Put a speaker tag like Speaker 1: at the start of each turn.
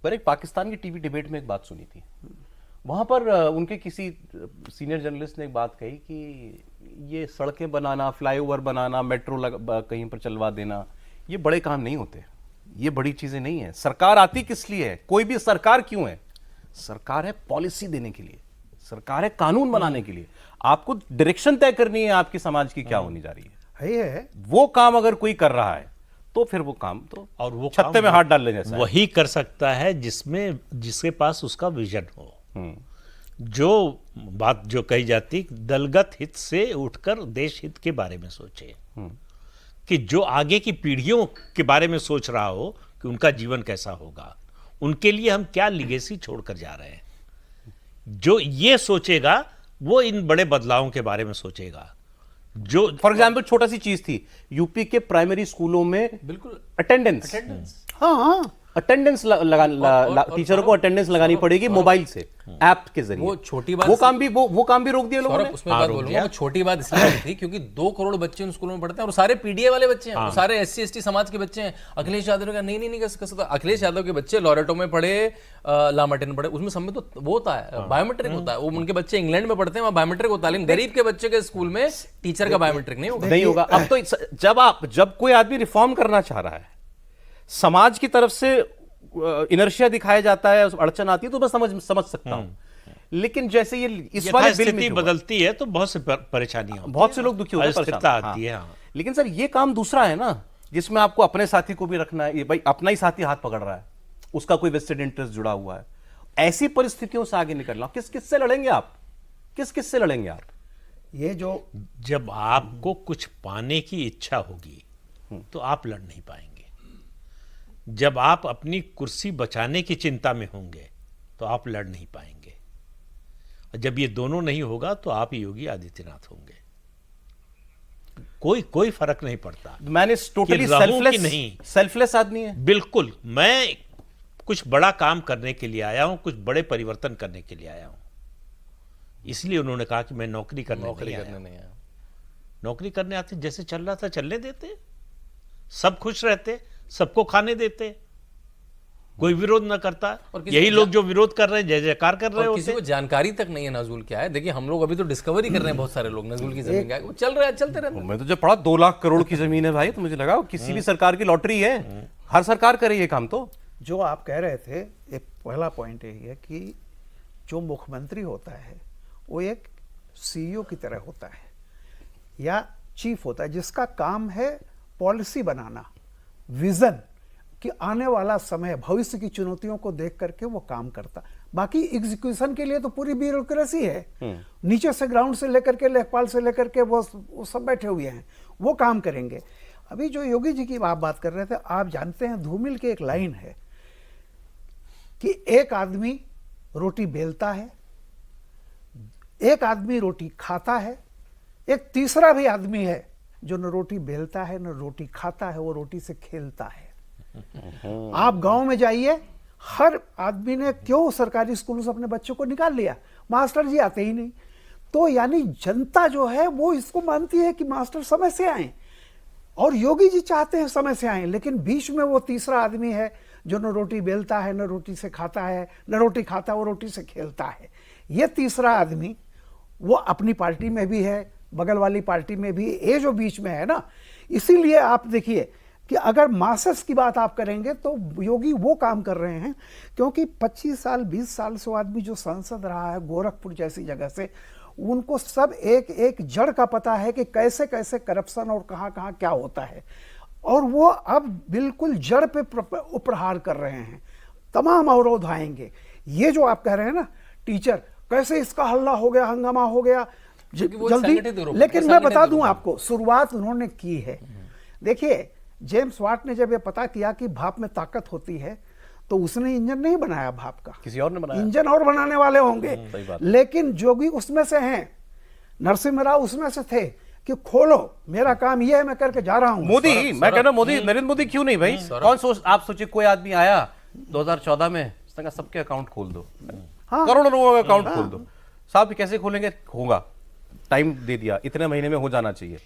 Speaker 1: पर एक पाकिस्तान की टीवी डिबेट में एक बात सुनी थी, वहां पर उनके किसी सीनियर जर्नलिस्ट ने एक बात कही कि ये सड़कें बनाना, फ्लाईओवर बनाना, मेट्रो कहीं पर चलवा देना, ये बड़े काम नहीं होते, ये बड़ी चीजें नहीं है। सरकार आती किस लिए है? कोई भी सरकार क्यों है? सरकार है पॉलिसी देने के लिए, सरकार है कानून बनाने के लिए। आपको डायरेक्शन तय करनी है आपकी समाज की क्या होने जा रही है। वो काम अगर कोई कर रहा है तो फिर वो काम तो, और वो छत्ते में हाथ डालने जैसा
Speaker 2: वही कर सकता है जिसके पास उसका विजन हो। जो बात जो कही जाती, दलगत हित से उठकर देश हित के बारे में सोचे, कि जो आगे की पीढ़ियों के बारे में सोच रहा हो कि उनका जीवन कैसा होगा, उनके लिए हम क्या लिगेसी छोड़कर जा रहे हैं। जो ये सोचेगा वो इन बड़े बदलावों के बारे में सोचेगा। जो
Speaker 1: फॉर एग्जाम्पल छोटा सी चीज थी, यूपी के प्राइमरी स्कूलों में बिल्कुल अटेंडेंस, हाँ अटेंडेंस टीचरों को अटेंडेंस लगानी पड़ेगी मोबाइल से, ऐप के जरिए।
Speaker 3: वो छोटी बात,
Speaker 1: वो काम भी रोक दिया लोगों ने।
Speaker 3: उसमें बात बोलूंगा, वो छोटी बात इसलिए थी क्योंकि 2 करोड़ बच्चे उन स्कूलों में पढ़ते हैं और सारे पीडीए वाले बच्चे हैं, वो सारे SC ST समाज के बच्चे हैं। अखिलेश यादव का नहीं कर सकता। अखिलेश यादव के बच्चे लॉरेटो में पढ़े, लामार्टिन में पढ़े, उसमें सब में तो वो होता है, बायोमेट्रिक होता है। वो उनके बच्चे इंग्लैंड में पढ़ते हैं, वहाँ बायोमेट्रिक होता है, लेकिन गरीब के बच्चे के स्कूल में टीचर का बायोमेट्रिक नहीं
Speaker 1: होगा। अब तो जब कोई आदमी रिफॉर्म करना चाह रहा है, समाज की तरफ से इनर्शिया दिखाया जाता है, अड़चन आती है, तो मैं समझ सकता हूं। लेकिन जैसे ये इस वाले बिल में
Speaker 2: बदलती है तो बहुत से परेशानियां होती है,
Speaker 1: बहुत से लोग दुखी होते हैं, परेशान
Speaker 2: आती है।
Speaker 1: लेकिन सर ये काम दूसरा है ना, जिसमें आपको अपने साथी को भी रखना है। ये भाई अपना ही साथी हाथ पकड़ रहा है, उसका कोई वेस्टेड इंटरेस्ट जुड़ा हुआ है। ऐसी परिस्थितियों से आगे निकलना, किससे लड़ेंगे आप? किससे लड़ेंगे आप?
Speaker 2: ये जो जब आपको कुछ पाने की इच्छा होगी तो आप लड़ नहीं पाएंगे। जब आप अपनी कुर्सी बचाने की चिंता में होंगे तो आप लड़ नहीं पाएंगे। और जब ये दोनों नहीं होगा तो आप योगी आदित्यनाथ होंगे। कोई फर्क नहीं पड़ता।
Speaker 1: मैंने टोटली सेल्फलेस आदमी है।
Speaker 2: बिल्कुल, मैं कुछ बड़ा काम करने के लिए आया हूं, कुछ बड़े परिवर्तन करने के लिए आया हूं। इसलिए उन्होंने कहा कि मैं नौकरी करने नहीं आया। नौकरी करने आते, जैसे चल रहा था चलने देते, सब खुश रहते, सबको खाने देते, कोई विरोध ना करता। यही लोग जो विरोध कर रहे हैं, जय जयकार कर रहे हैं,
Speaker 3: किसी को जानकारी तक नहीं है नजूल क्या है। देखिए हम लोग अभी तो डिस्कवरी कर रहे हैं, बहुत सारे लोग नजूल की जमीन क्या है, वो चलते रहते हैं।
Speaker 1: मैं तो जब पढ़ा 2 लाख करोड़ की जमीन है भाई, तो मुझे लगा किसी भी सरकार की लॉटरी है, हर सरकार करे ये काम। तो
Speaker 4: जो आप कह रहे थे, एक पहला पॉइंट यही है कि जो मुख्यमंत्री होता है वो एक CEO की तरह होता है या चीफ होता है, जिसका काम है पॉलिसी बनाना, विजन, कि आने वाला समय, भविष्य की चुनौतियों को देख करके वो काम करता। बाकी एग्जीक्यूशन के लिए तो पूरी ब्यूरोक्रेसी है, नीचे से ग्राउंड से लेकर के लेखपाल से लेकर के वो सब बैठे हुए हैं, वो काम करेंगे। अभी जो योगी जी की आप बात कर रहे थे, आप जानते हैं धूमिल की एक लाइन है कि एक आदमी रोटी बेलता है, एक आदमी रोटी खाता है, एक तीसरा भी आदमी है जो न रोटी बेलता है न रोटी खाता है, वो रोटी से खेलता है। आप गांव में जाइए, हर आदमी ने क्यों सरकारी स्कूलों से अपने बच्चों को निकाल लिया, मास्टर जी आते ही नहीं। तो यानी जनता जो है वो इसको मानती है कि मास्टर समय से आए, और योगी जी चाहते हैं समय से आए, लेकिन बीच में वो तीसरा आदमी है जो न रोटी बेलता है, न रोटी से खाता है, न रोटी खाता है, वो रोटी से खेलता है। ये तीसरा आदमी वो अपनी पार्टी में भी है, बगल वाली पार्टी में भी, ये जो बीच में है ना। इसीलिए आप देखिए कि अगर मासेस की बात आप करेंगे तो योगी वो काम कर रहे हैं, क्योंकि 25 साल 20 साल से वो आदमी जो सांसद रहा है गोरखपुर जैसी जगह से, उनको सब एक एक जड़ का पता है कि कैसे कैसे करप्शन और कहाँ कहाँ क्या होता है, और वो अब बिल्कुल जड़ पे प्रहार कर रहे हैं। तमाम अवरोध आएंगे। ये जो आप कह रहे हैं ना, टीचर कैसे इसका हल्ला हो गया, हंगामा हो गया जल्दी, लेकिन मैं बता दूं आपको, शुरुआत उन्होंने की है। देखिए जेम्स वाट ने जब ये पता किया कि भाप में ताकत होती है, तो उसने इंजन नहीं बनाया भाप का,
Speaker 1: किसी और ने बनाया।
Speaker 4: इंजन और बनाने वाले होंगे, लेकिन जोगी उसमें से हैं, नरसिम्हा राव उसमें से थे कि खोलो, मेरा काम ये है, मैं करके जा रहा हूं।
Speaker 1: मोदी, मैं कह रहा हूं मोदी, नरेंद्र मोदी क्यों नहीं भाई? कौन आप सोचिए कोई आदमी आया 2014 में, सबके अकाउंट खोल दो, करोड़ों लोगों का अकाउंट खोल दो। साहब कैसे खोलेंगे? होगा, टाइम दे दिया, इतने महीने में हो जाना चाहिए।